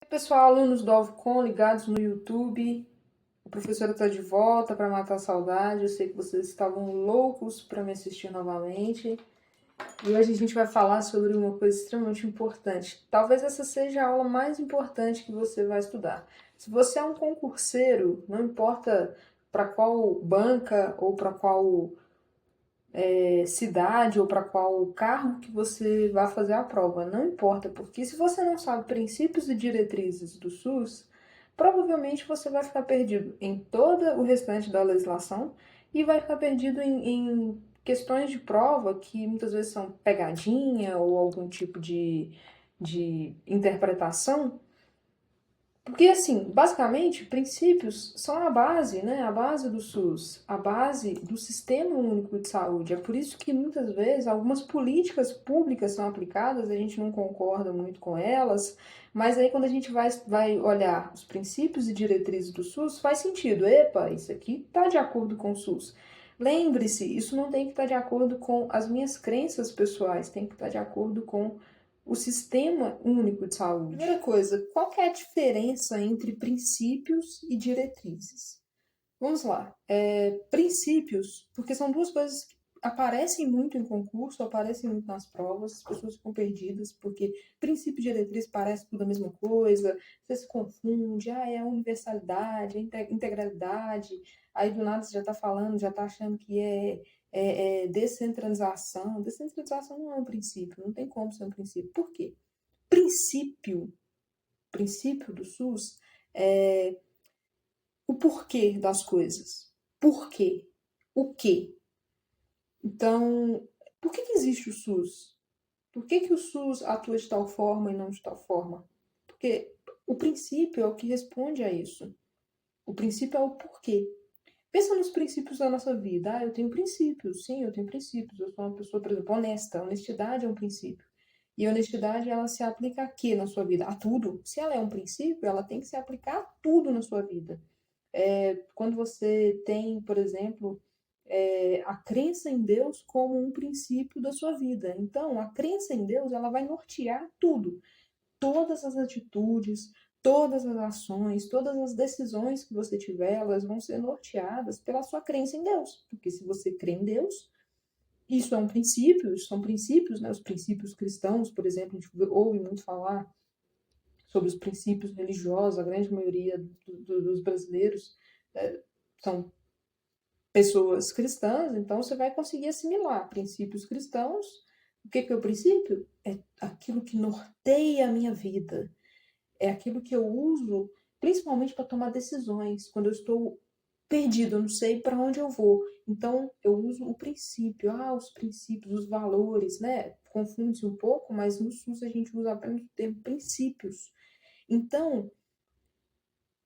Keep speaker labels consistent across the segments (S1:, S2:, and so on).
S1: Pessoal, alunos do Alvcon ligados no YouTube, a professora está de volta para matar a saudade. Eu sei que vocês estavam loucos para me assistir novamente. E hoje a gente vai falar sobre uma coisa extremamente importante. Talvez essa seja a aula mais importante que você vai estudar. Se você é um concurseiro, não importa para qual banca ou para qual cidade ou para qual carro que você vai fazer a prova, não importa, porque se você não sabe princípios e diretrizes do SUS, provavelmente você vai ficar perdido em todo o restante da legislação e vai ficar perdido em questões de prova que muitas vezes são pegadinha ou algum tipo de interpretação. Porque, assim, basicamente, princípios são a base, né? A base do SUS, a base do Sistema Único de Saúde. É por isso que, muitas vezes, algumas políticas públicas são aplicadas, a gente não concorda muito com elas, mas aí quando a gente vai olhar os princípios e diretrizes do SUS, faz sentido. Epa, isso aqui está de acordo com o SUS. Lembre-se, isso não tem que estar de acordo com as minhas crenças pessoais, tem que estar de acordo com o Sistema Único de Saúde. Primeira coisa, qual que é a diferença entre princípios e diretrizes? Vamos lá. Princípios, porque são duas coisas que aparecem muito em concurso, aparecem muito nas provas, as pessoas ficam perdidas, porque princípio e diretriz parece tudo a mesma coisa, você se confunde, é a universalidade, a integralidade, aí do nada você já está falando, já está achando que é descentralização. Descentralização não é um princípio, não tem como ser um princípio. Por quê? Princípio, princípio do SUS é o porquê das coisas. Por quê? O quê? Então, por que existe o SUS? Por que o SUS atua de tal forma e não de tal forma? Porque o princípio é o que responde a isso. O princípio é o porquê. Pensa nos princípios da nossa vida. Eu tenho princípios. Sim, eu tenho princípios. Eu sou uma pessoa, por exemplo, honesta. Honestidade é um princípio. E a honestidade, ela se aplica a quê na sua vida? A tudo. Se ela é um princípio, ela tem que se aplicar a tudo na sua vida. Quando você tem, por exemplo, a crença em Deus como um princípio da sua vida. Então, a crença em Deus, ela vai nortear tudo. Todas as atitudes, todas as ações, todas as decisões que você tiver, elas vão ser norteadas pela sua crença em Deus. Porque se você crê em Deus, isso é um princípio, isso são princípios, né? Os princípios cristãos, por exemplo, a gente ouve muito falar sobre os princípios religiosos, a grande maioria dos brasileiros são pessoas cristãs, então você vai conseguir assimilar princípios cristãos. O que é o princípio? É aquilo que norteia a minha vida, é aquilo que eu uso principalmente para tomar decisões, quando eu estou perdido, eu não sei para onde eu vou. Então, eu uso o princípio, os princípios, os valores, né? Confunde-se um pouco, mas no SUS a gente usa apenas o termo princípios. Então,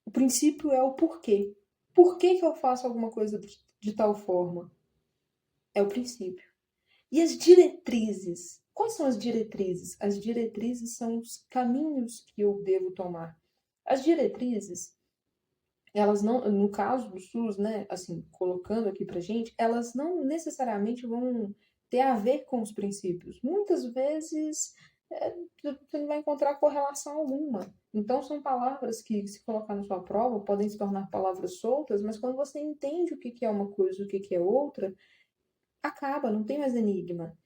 S1: o princípio é o porquê. Por que eu faço alguma coisa de tal forma? É o princípio. E as diretrizes? Quais são as diretrizes? As diretrizes são os caminhos que eu devo tomar. As diretrizes, elas não, no caso do SUS, né, assim, colocando aqui pra gente, elas não necessariamente vão ter a ver com os princípios. Muitas vezes você não vai encontrar correlação alguma. Então, são palavras que, se colocar na sua prova, podem se tornar palavras soltas, mas quando você entende o que é uma coisa e o que é outra, acaba, não tem mais enigma.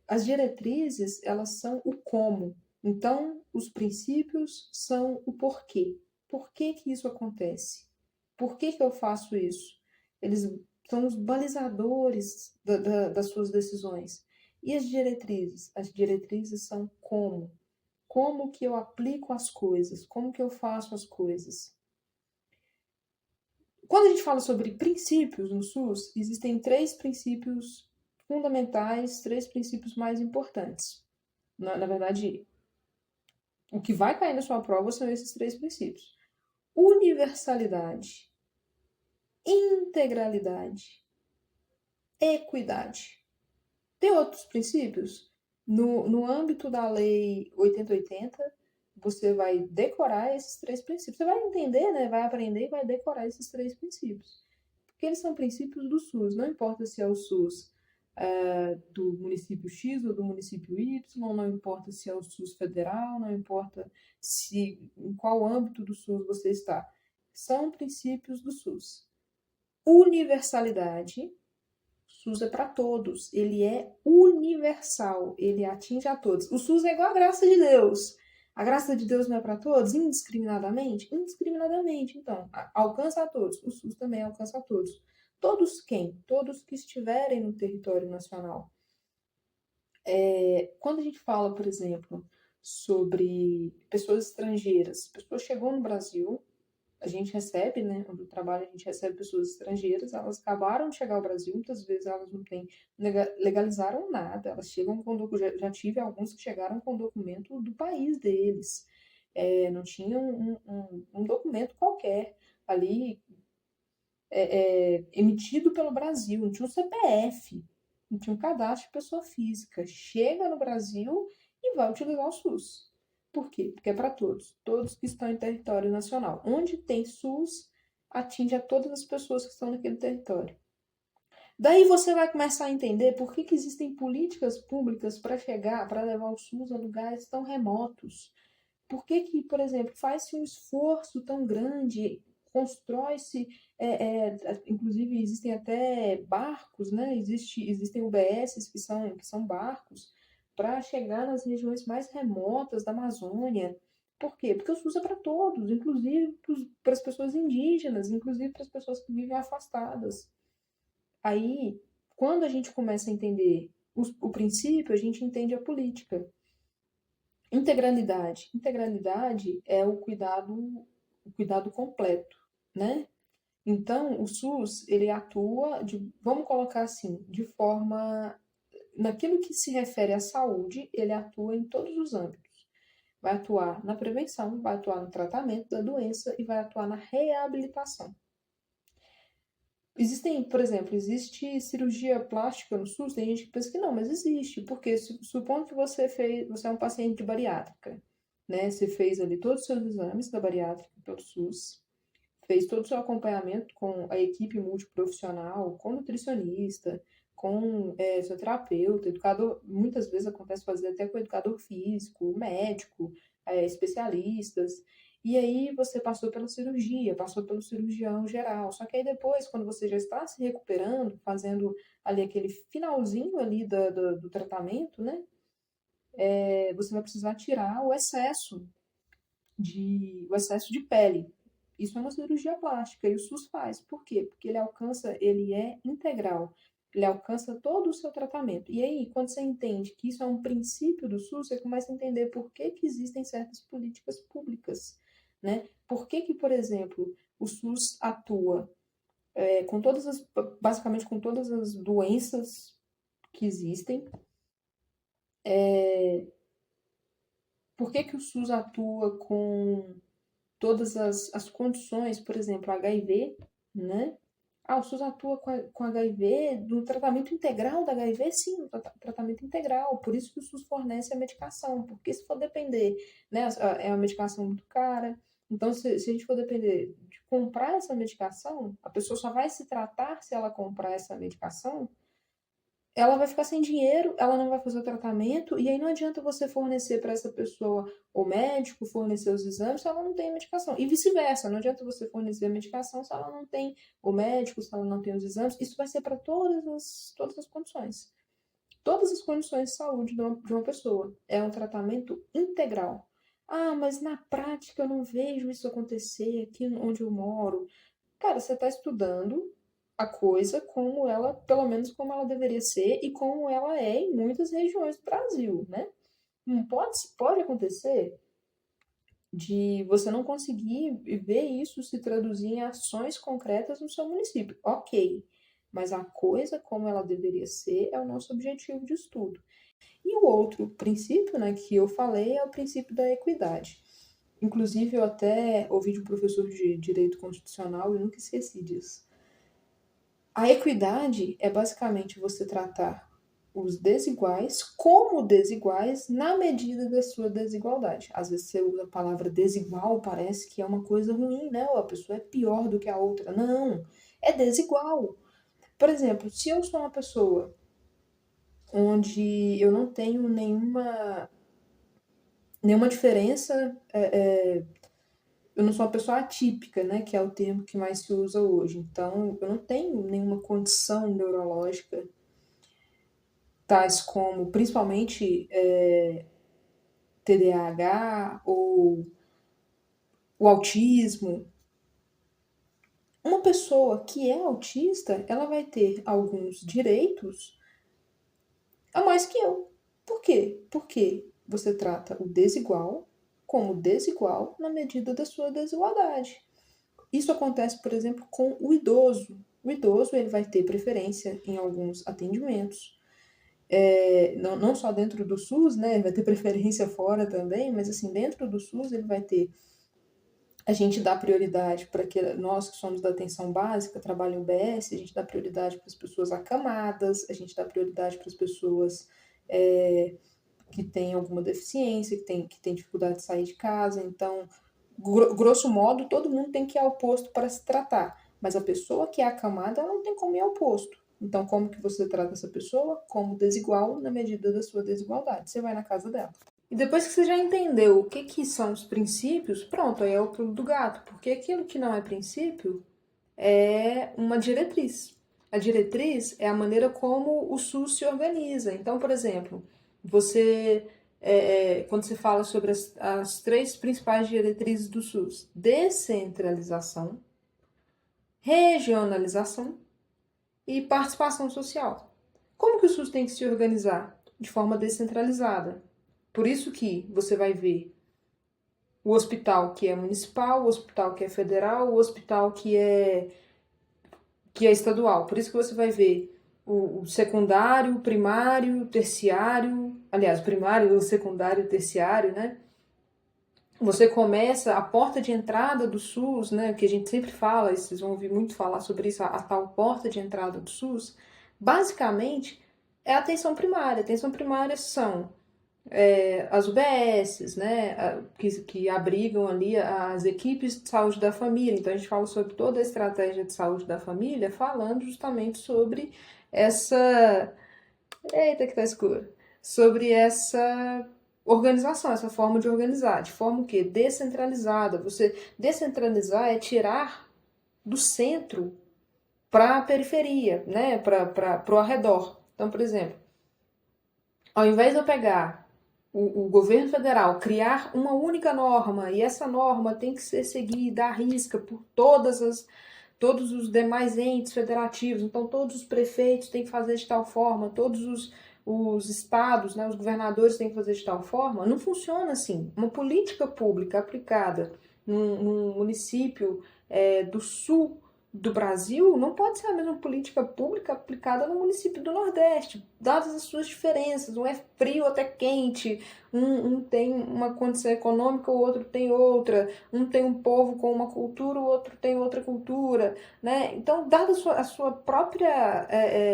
S1: As diretrizes, elas são o como. Então, os princípios são o porquê. Por que isso acontece? Por que eu faço isso? Eles são os balizadores das suas decisões. E as diretrizes? As diretrizes são como. Como que eu aplico as coisas? Como que eu faço as coisas? Quando a gente fala sobre princípios no SUS, existem três princípios fundamentais, três princípios mais importantes. Na verdade, o que vai cair na sua prova são esses três princípios: universalidade, integralidade, equidade. Tem outros princípios? No âmbito da Lei 8080, você vai decorar esses três princípios. Você vai entender, né? Vai aprender e vai decorar esses três princípios. Porque eles são princípios do SUS. Não importa se é o SUS do município X ou do município Y, não importa se é o SUS federal, não importa em qual âmbito do SUS você está. São princípios do SUS. Universalidade. SUS é para todos, ele é universal, ele atinge a todos. O SUS é igual a graça de Deus. A graça de Deus não é para todos, indiscriminadamente? Indiscriminadamente, então, alcança a todos. O SUS também alcança a todos. Todos quem? Todos que estiverem no território nacional. Quando a gente fala, por exemplo, sobre pessoas estrangeiras, a pessoa chegou no Brasil, a gente recebe, né, do trabalho a gente recebe pessoas estrangeiras, elas acabaram de chegar ao Brasil, muitas vezes elas não têm, legalizaram nada, elas chegam com documento, já tive alguns que chegaram com documento do país deles, não tinham um documento qualquer ali, emitido pelo Brasil, não tinha um CPF, não tinha um cadastro de pessoa física, chega no Brasil e vai utilizar o SUS. Por quê? Porque é para todos, todos que estão em território nacional. Onde tem SUS, atinge a todas as pessoas que estão naquele território. Daí você vai começar a entender por que existem políticas públicas para chegar, para levar o SUS a lugares tão remotos. Por que, por exemplo, faz-se um esforço tão grande, constrói-se, inclusive existem até barcos, né? Existem UBSs que são barcos para chegar nas regiões mais remotas da Amazônia. Por quê? Porque o SUS é para todos, inclusive para as pessoas indígenas, inclusive para as pessoas que vivem afastadas. Aí, quando a gente começa a entender o princípio, a gente entende a política. Integralidade. Integralidade é o cuidado completo, né? Então, o SUS, ele atua, vamos colocar assim, de forma, naquilo que se refere à saúde, ele atua em todos os âmbitos. Vai atuar na prevenção, vai atuar no tratamento da doença e vai atuar na reabilitação. Existem, por exemplo, existe cirurgia plástica no SUS? Tem gente que pensa que não, mas existe, porque supondo que você é um paciente de bariátrica, né? Você fez ali todos os seus exames da bariátrica pelo SUS, fez todo o seu acompanhamento com a equipe multiprofissional, com nutricionista, com seu terapeuta, educador, muitas vezes acontece fazer até com educador físico, médico, especialistas. E aí você passou pela cirurgia, passou pelo cirurgião geral. Só que aí depois, quando você já está se recuperando, fazendo ali aquele finalzinho ali do tratamento, né? Você vai precisar tirar o excesso de pele. Isso é uma cirurgia plástica e o SUS faz. Por quê? Porque ele é integral. Ele alcança todo o seu tratamento. E aí, quando você entende que isso é um princípio do SUS, você começa a entender por que existem certas políticas públicas, né? Por que, por exemplo, o SUS atua basicamente com todas as doenças que existem. Por que o SUS atua com todas as condições, por exemplo, HIV, né? O SUS atua com HIV, no tratamento integral da HIV? Sim, no tratamento integral. Por isso que o SUS fornece a medicação, porque se for depender, né, é uma medicação muito cara. Então, se a gente for depender de comprar essa medicação, a pessoa só vai se tratar se ela comprar essa medicação, ela vai ficar sem dinheiro, ela não vai fazer o tratamento, e aí não adianta você fornecer para essa pessoa o médico, fornecer os exames, se ela não tem a medicação. E vice-versa, não adianta você fornecer a medicação se ela não tem o médico, se ela não tem os exames. Isso vai ser para todas as condições. Todas as condições de saúde de uma pessoa. É um tratamento integral. Mas na prática eu não vejo isso acontecer aqui onde eu moro. Cara, você está estudando a coisa como ela, pelo menos como ela deveria ser e como ela é em muitas regiões do Brasil, né? Pode acontecer de você não conseguir ver isso se traduzir em ações concretas no seu município. Ok, mas a coisa como ela deveria ser é o nosso objetivo de estudo. E o outro princípio, né, que eu falei é o princípio da equidade. Inclusive, eu até ouvi de um professor de direito constitucional e nunca esqueci disso. A equidade é basicamente você tratar os desiguais como desiguais na medida da sua desigualdade. Às vezes você usa a palavra desigual, parece que é uma coisa ruim, né? Ou a pessoa é pior do que a outra. Não, é desigual. Por exemplo, se eu sou uma pessoa onde eu não tenho nenhuma diferença, eu não sou uma pessoa atípica, né, que é o termo que mais se usa hoje. Então, eu não tenho nenhuma condição neurológica, tais como, principalmente, TDAH ou o autismo. Uma pessoa que é autista, ela vai ter alguns direitos a mais que eu. Por quê? Porque você trata o desigual como desigual na medida da sua desigualdade. Isso acontece, por exemplo, com o idoso. O idoso ele vai ter preferência em alguns atendimentos, não só dentro do SUS, né? Ele vai ter preferência fora também, mas assim, dentro do SUS ele vai ter. A gente dá prioridade para que nós que somos da atenção básica, trabalho em UBS, a gente dá prioridade para as pessoas acamadas, a gente dá prioridade para as pessoas que têm alguma deficiência, que têm dificuldade de sair de casa. Então, grosso modo, todo mundo tem que ir ao posto para se tratar, mas a pessoa que é acamada, ela não tem como ir ao posto. Então, como que você trata essa pessoa? Como desigual na medida da sua desigualdade. Você vai na casa dela. E depois que você já entendeu o que são os princípios, pronto, aí é o pulo do gato. Porque aquilo que não é princípio é uma diretriz. A diretriz é a maneira como o SUS se organiza. Então, por exemplo, você quando você fala sobre as três principais diretrizes do SUS: descentralização, regionalização e participação social. Como que o SUS tem que se organizar? De forma descentralizada. Por isso que você vai ver o hospital que é municipal, o hospital que é federal, o hospital que é estadual. Por isso que você vai ver o secundário, o primário, o terciário, aliás, o primário, o secundário, o terciário, né? Você começa, a porta de entrada do SUS, né, que a gente sempre fala, e vocês vão ouvir muito falar sobre isso, a tal porta de entrada do SUS, basicamente é a atenção primária. A atenção primária são as UBSs, né, que abrigam ali as equipes de saúde da família. Então a gente fala sobre toda a estratégia de saúde da família, falando justamente sobre essa. Eita, que tá escuro! Sobre essa organização, essa forma de organizar, de forma o quê? Descentralizada. Você descentralizar é tirar do centro para a periferia, né, para o arredor. Então, por exemplo, ao invés de eu pegar o governo federal, criar uma única norma, e essa norma tem que ser seguida à risca por todos os demais entes federativos, então todos os prefeitos têm que fazer de tal forma, todos os estados, né, os governadores têm que fazer de tal forma, não funciona assim. Uma política pública aplicada num município do sul do Brasil não pode ser a mesma política pública aplicada no município do Nordeste, dadas as suas diferenças. Um é frio até quente, um tem uma condição econômica, o outro tem outra, um tem um povo com uma cultura, o outro tem outra cultura, né? Então, dada a sua própria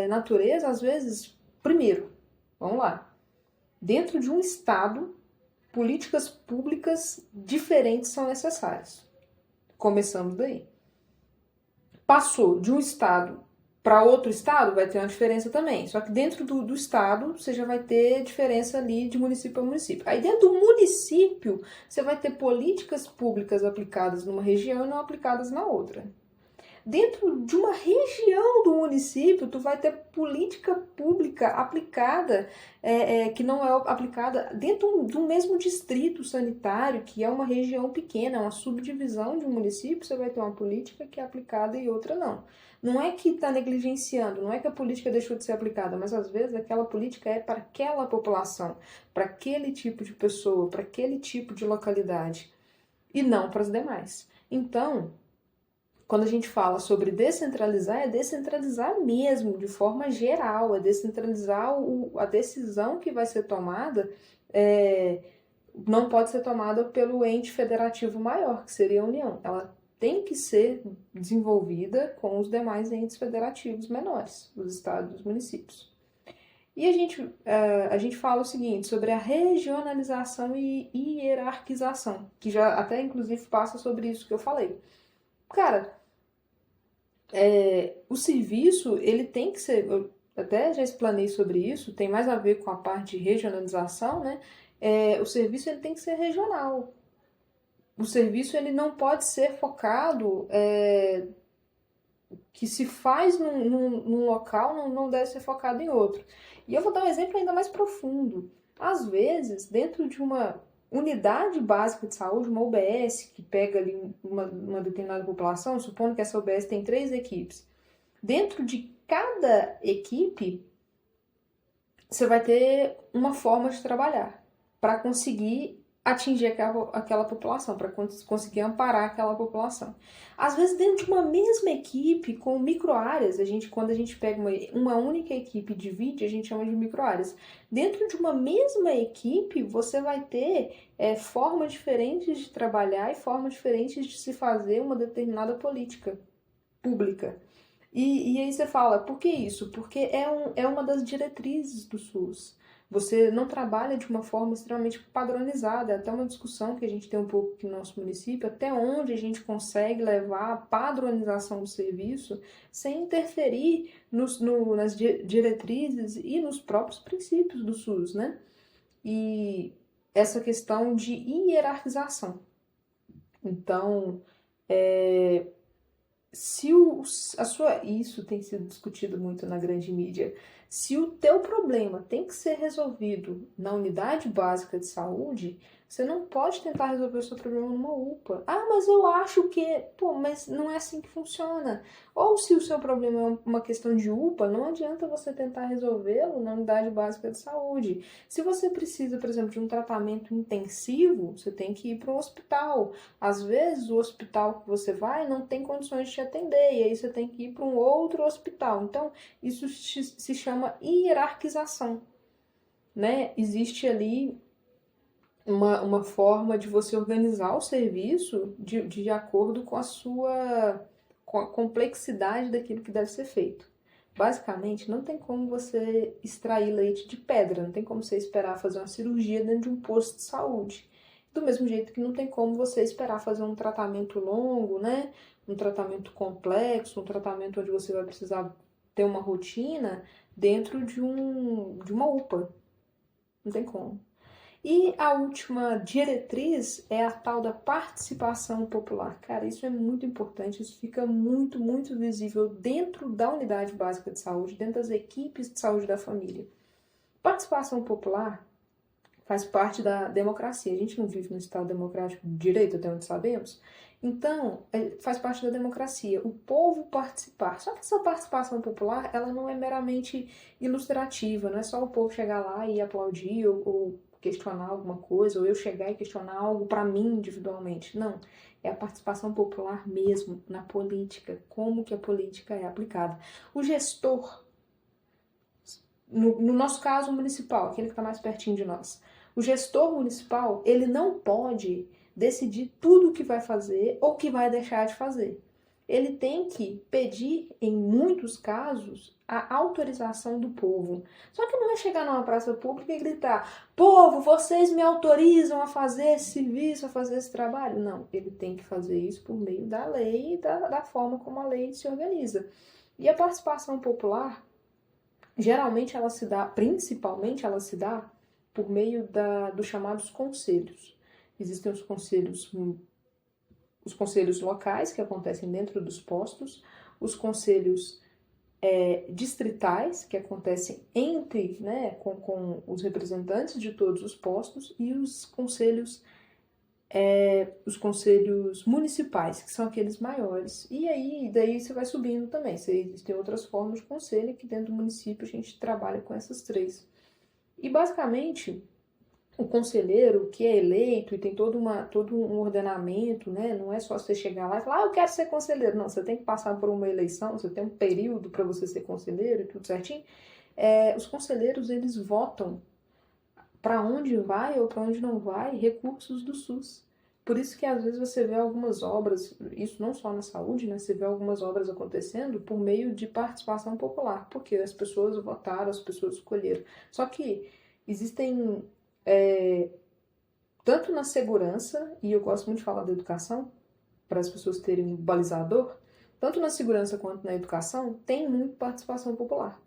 S1: natureza, às vezes, primeiro, vamos lá, dentro de um estado, políticas públicas diferentes são necessárias. Começamos daí. Passou de um estado para outro estado, vai ter uma diferença também. Só que dentro do estado, você já vai ter diferença ali de município para município. Aí dentro do município, você vai ter políticas públicas aplicadas numa região e não aplicadas na outra. Dentro de uma região do município, tu vai ter política pública aplicada, que não é aplicada dentro do mesmo distrito sanitário, que é uma região pequena, uma subdivisão de um município, você vai ter uma política que é aplicada e outra não. Não é que está negligenciando, não é que a política deixou de ser aplicada, mas às vezes aquela política é para aquela população, para aquele tipo de pessoa, para aquele tipo de localidade, e não para as demais. Então, quando a gente fala sobre descentralizar, é descentralizar mesmo, de forma geral, é descentralizar a decisão que vai ser tomada, não pode ser tomada pelo ente federativo maior, que seria a União. Ela tem que ser desenvolvida com os demais entes federativos menores, os estados e os municípios. E a gente fala o seguinte, sobre a regionalização e hierarquização, que já até inclusive passa sobre isso que eu falei. Cara, o serviço, ele tem que ser, até já explanei sobre isso, tem mais a ver com a parte de regionalização, né? O serviço ele tem que ser regional. O serviço ele não pode ser focado, que se faz num local não deve ser focado em outro. E eu vou dar um exemplo ainda mais profundo. Às vezes, dentro de uma unidade básica de saúde, uma UBS, que pega ali uma determinada população, supondo que essa UBS tem 3 equipes. Dentro de cada equipe, você vai ter uma forma de trabalhar para conseguir atingir aquela população, para conseguir amparar aquela população. Às vezes, dentro de uma mesma equipe, com microáreas, quando a gente pega uma única equipe e divide, a gente chama de microáreas. Dentro de uma mesma equipe, você vai ter formas diferentes de trabalhar e formas diferentes de se fazer uma determinada política pública. E aí você fala, por que isso? Porque é uma das diretrizes do SUS. Você não trabalha de uma forma extremamente padronizada. É até uma discussão que a gente tem um pouco aqui no nosso município, até onde a gente consegue levar a padronização do serviço sem interferir nas diretrizes e nos próprios princípios do SUS, né? E essa questão de hierarquização. Então, se isso tem sido discutido muito na grande mídia, se o teu problema tem que ser resolvido na unidade básica de saúde, você não pode tentar resolver o seu problema numa UPA. Ah, mas eu acho que... Pô, mas não é assim que funciona. Ou se o seu problema é uma questão de UPA, não adianta você tentar resolvê-lo na unidade básica de saúde. Se você precisa, por exemplo, de um tratamento intensivo, você tem que ir para um hospital. Às vezes, o hospital que você vai não tem condições de te atender, e aí você tem que ir para um outro hospital. Então, isso se chama hierarquização, né? Existe ali uma forma de você organizar o serviço de acordo com com a complexidade daquilo que deve ser feito. Basicamente, não tem como você extrair leite de pedra, não tem como você esperar fazer uma cirurgia dentro de um posto de saúde. Do mesmo jeito que não tem como você esperar fazer um tratamento longo, né? Um tratamento complexo, um tratamento onde você vai precisar ter uma rotina dentro de uma UPA. Não tem como. E a última diretriz é a tal da participação popular. Cara, isso é muito importante, isso fica muito, muito visível dentro da unidade básica de saúde, dentro das equipes de saúde da família. Participação popular faz parte da democracia. A gente não vive num Estado democrático de direito, até onde sabemos. Então, faz parte da democracia. O povo participar. Só que essa participação popular, ela não é meramente ilustrativa. Não é só o povo chegar lá e aplaudir ou questionar alguma coisa, ou eu chegar e questionar algo para mim individualmente. Não. É a participação popular mesmo na política. Como que a política é aplicada. O gestor, no nosso caso municipal, aquele que está mais pertinho de nós, o gestor municipal, ele não pode decidir tudo o que vai fazer ou que vai deixar de fazer. Ele tem que pedir, em muitos casos, a autorização do povo. Só que não é chegar numa praça pública e gritar: povo, vocês me autorizam a fazer esse serviço, a fazer esse trabalho? Não, ele tem que fazer isso por meio da lei e da forma como a lei se organiza. E a participação popular, geralmente ela se dá, principalmente ela se dá por meio dos chamados conselhos. Existem os conselhos locais, que acontecem dentro dos postos, os conselhos distritais, que acontecem entre, né, com os representantes de todos os postos, e os conselhos municipais, que são aqueles maiores. E aí, daí você vai subindo também. Existem outras formas de conselho, que dentro do município a gente trabalha com essas 3. E basicamente, o conselheiro que é eleito e tem todo um ordenamento, né? Não é só você chegar lá e falar, eu quero ser conselheiro. Não, você tem que passar por uma eleição, você tem um período para você ser conselheiro e tudo certinho. Os conselheiros, eles votam para onde vai ou para onde não vai recursos do SUS. Por isso que às vezes você vê algumas obras, isso não só na saúde, né? Você vê algumas obras acontecendo por meio de participação popular, porque as pessoas votaram, as pessoas escolheram. Só que existem, tanto na segurança, e eu gosto muito de falar da educação, para as pessoas terem um balizador, tanto na segurança quanto na educação, tem muito participação popular.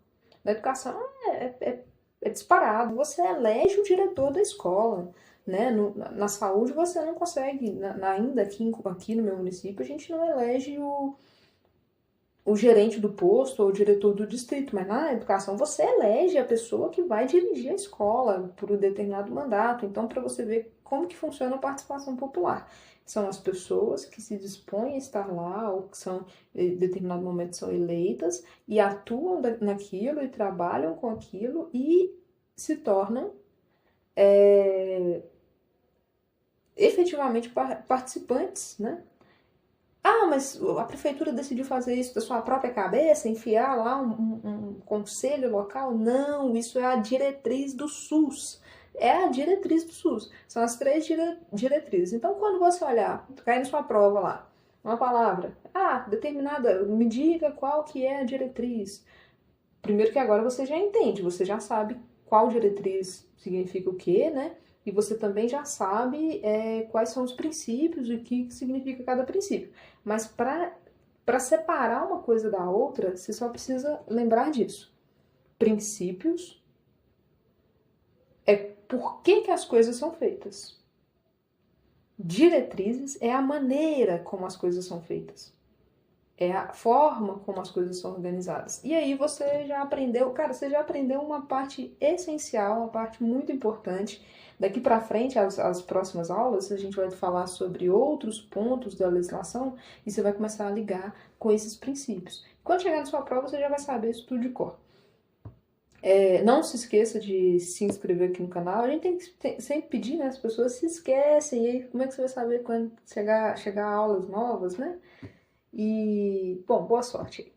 S1: Na educação é disparado. Você elege o diretor da escola, né? Na saúde você não consegue, ainda aqui no meu município, a gente não elege o gerente do posto ou o diretor do distrito, mas na educação você elege a pessoa que vai dirigir a escola por um determinado mandato. Então, para você ver como que funciona a participação popular. São as pessoas que se dispõem a estar lá, ou que são, em determinado momento, são eleitas e atuam naquilo e trabalham com aquilo e se tornam efetivamente participantes, né? Ah, mas a prefeitura decidiu fazer isso da sua própria cabeça, enfiar lá um conselho local? Não, isso é a diretriz do SUS. É a diretriz do SUS. São as três diretrizes. Então, quando você olhar, cai na sua prova lá, uma palavra, determinada, me diga qual que é a diretriz. Primeiro que agora você já entende, você já sabe qual diretriz significa o quê, né? E você também já sabe quais são os princípios e o que significa cada princípio. Mas para separar uma coisa da outra, você só precisa lembrar disso. Princípios é por que as coisas são feitas. Diretrizes é a maneira como as coisas são feitas. É a forma como as coisas são organizadas. E aí você já aprendeu, você já aprendeu uma parte essencial, uma parte muito importante. Daqui para frente, as próximas aulas, a gente vai falar sobre outros pontos da legislação e você vai começar a ligar com esses princípios. Quando chegar na sua prova, você já vai saber isso tudo de cor. Não se esqueça de se inscrever aqui no canal. A gente tem que sempre pedir, né? As pessoas se esquecem. E aí, como é que você vai saber quando chegar aulas novas, né? E, bom, boa sorte aí.